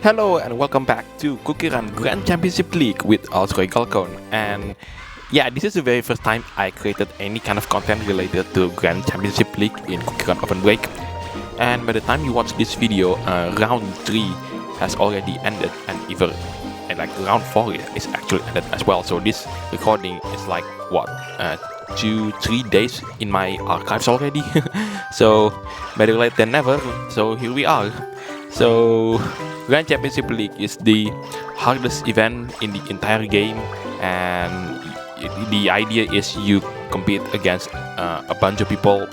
Hello and welcome back to CookieRun Grand Championship League with Alsroy Galcon. And yeah, this is the very first time I created any kind of content related to Grand Championship League in CookieRunOvenBreak. And by the time you watch this video, round 3 has already ended, and even like round 4 is actually ended as well. So this recording is like what, 2-3 days in my archives already. So better late than never. So here we are. So Grand Championship League is the hardest event in the entire game, and the idea is you compete against a bunch of people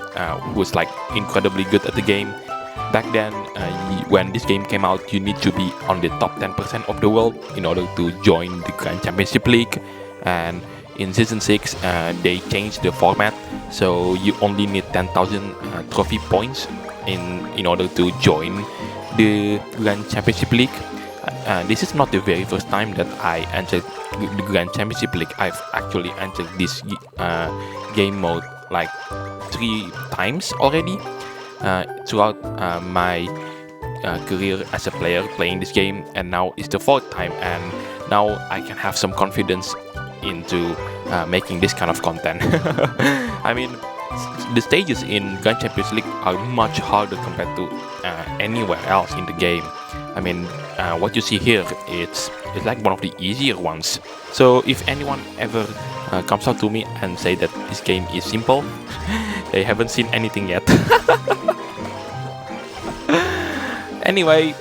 who's like incredibly good at the game. Back then, when this game came out, you need to be on the top 10% of the world in order to join the Grand Championship League. And in Season 6, they changed the format, so you only need 10,000 trophy points in order to join the Grand Championship League. This is not the very first time that I entered the Grand Championship League. I've actually entered this game mode like 3 times already throughout my career as a player playing this game, and now it's the 4th time, and now I can have some confidence into making this kind of content. I mean, the stages in Grand Champions League are much harder compared to anywhere else in the game. I mean, what you see here, it's like one of the easier ones. So if anyone ever comes out to me and say that this game is simple, they haven't seen anything yet. Anyway,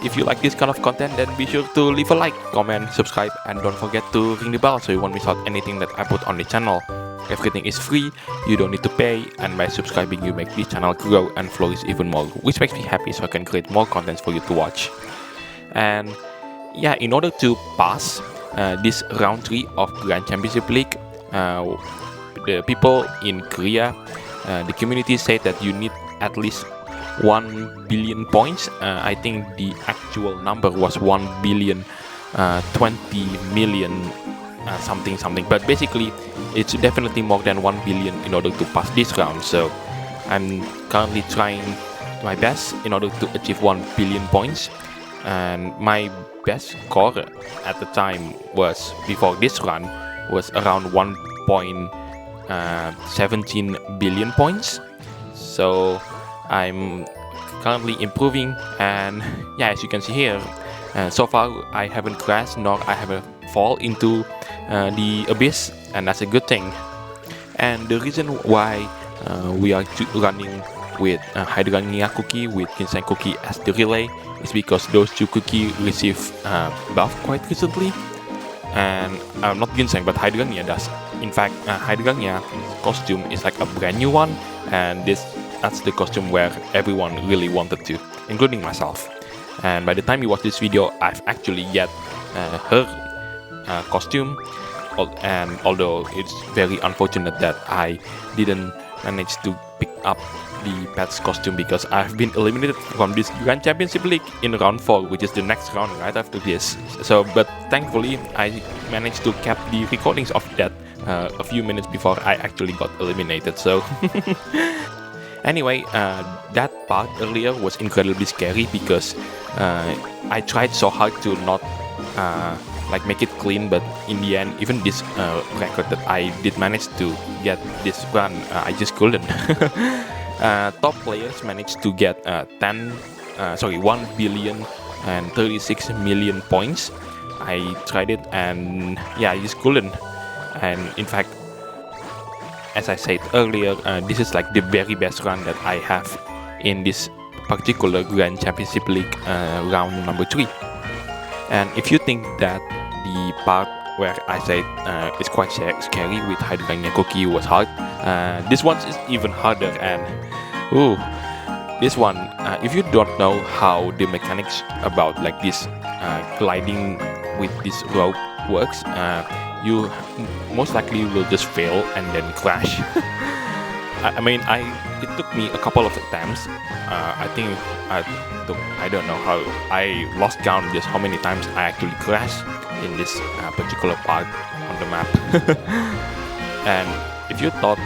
if you like this kind of content, then be sure to leave a like, comment, subscribe, and don't forget to ring the bell so you won't miss out anything that I put on the channel. Everything is free, you don't need to pay, and by subscribing you make this channel grow and flourish even more, which makes me happy so I can create more contents for you to watch. And yeah, in order to pass this round 3 of Grand Championship League, the people in Korea, the community said that you need at least 1 billion points. I think the actual number was 1,020,000,000 something, but basically it's definitely more than 1 billion in order to pass this round. So I'm currently trying my best in order to achieve 1 billion points, and my best score at the time was, before this run, was around 1.17 billion points. So I'm currently improving, and yeah, as you can see here, so far I haven't crashed nor I haven't fall into the abyss, and that's a good thing. And the reason why we are running with Hydrangea cookie with Ginseng cookie as the relay is because those 2 cookies receive buff quite recently, and not Ginseng but Hydrangea does. In fact, Hydrangea costume is like a brand new one, and that's the costume where everyone really wanted to, including myself. And by the time you watch this video, I've actually get her costume, and although it's very unfortunate that I didn't manage to pick up the pet's costume because I've been eliminated from this Grand Championship League in round 4, which is the next round right after this. So, but thankfully I managed to cap the recordings of that a few minutes before I actually got eliminated. So anyway, that part earlier was incredibly scary because I tried so hard to not like make it clean, but in the end, even this record that I did manage to get this run, I just couldn't. Top players managed to get 1,036,000,000 points. I tried it, and yeah, I just couldn't. And in fact, as I said earlier, this is like the very best run that I have in this particular Grand Championship League round number 3. And if you think that the part where I said it's quite scary with Hydrangea cookie was hard, this one is even harder. And this one, if you don't know how the mechanics about like this gliding with this rope works, you most likely will just fail and then crash. I mean, it took me a couple of attempts. I think I don't know how, I lost count just how many times I actually crashed in this particular part on the map. And if you thought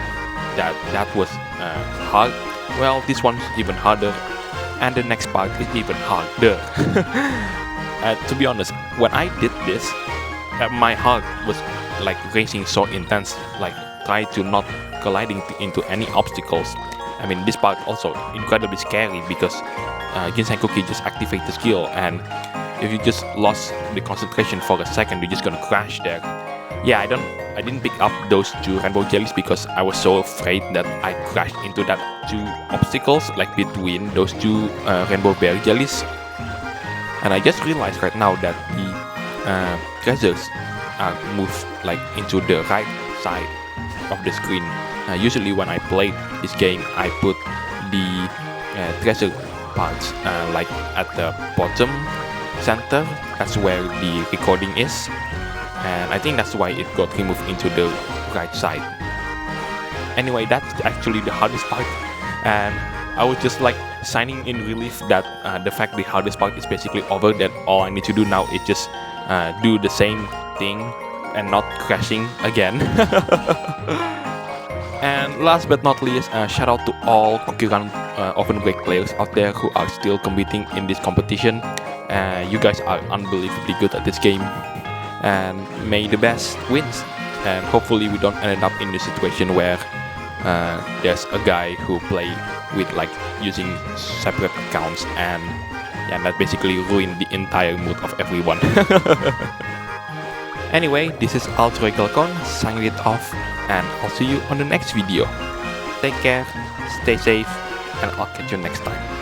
that was hard, well, this one's even harder, and the next part is even harder. to be honest, when I did this, my heart was like racing so intense, like try to not colliding into any obstacles. I mean, this part also incredibly scary because Ginseng Cookie just activate the skill, and if you just lost the concentration for a second, you're just gonna crash there. Yeah, I didn't pick up those 2 rainbow jellies because I was so afraid that I crashed into that 2 obstacles, like between those 2 rainbow berry jellies. And I just realized right now that the treasures are moved like into the right side of the screen. Usually when I play this game, I put the treasure parts like at the bottom center. That's where the recording is, and I think that's why it got removed into the right side. Anyway, that's actually the hardest part, and I was just like signing in relief that the fact the hardest part is basically over, that all I need to do now is just do the same thing and not crashing again. And last but not least, shout out to all CookieRunOvenBreak players out there who are still competing in this competition. You guys are unbelievably good at this game, and may the best wins. And hopefully we don't end up in the situation where there's a guy who play with like using separate accounts, and that basically ruined the entire mood of everyone. Anyway, this is Galcon signing it off, and I'll see you on the next video. Take care, stay safe, and I'll catch you next time.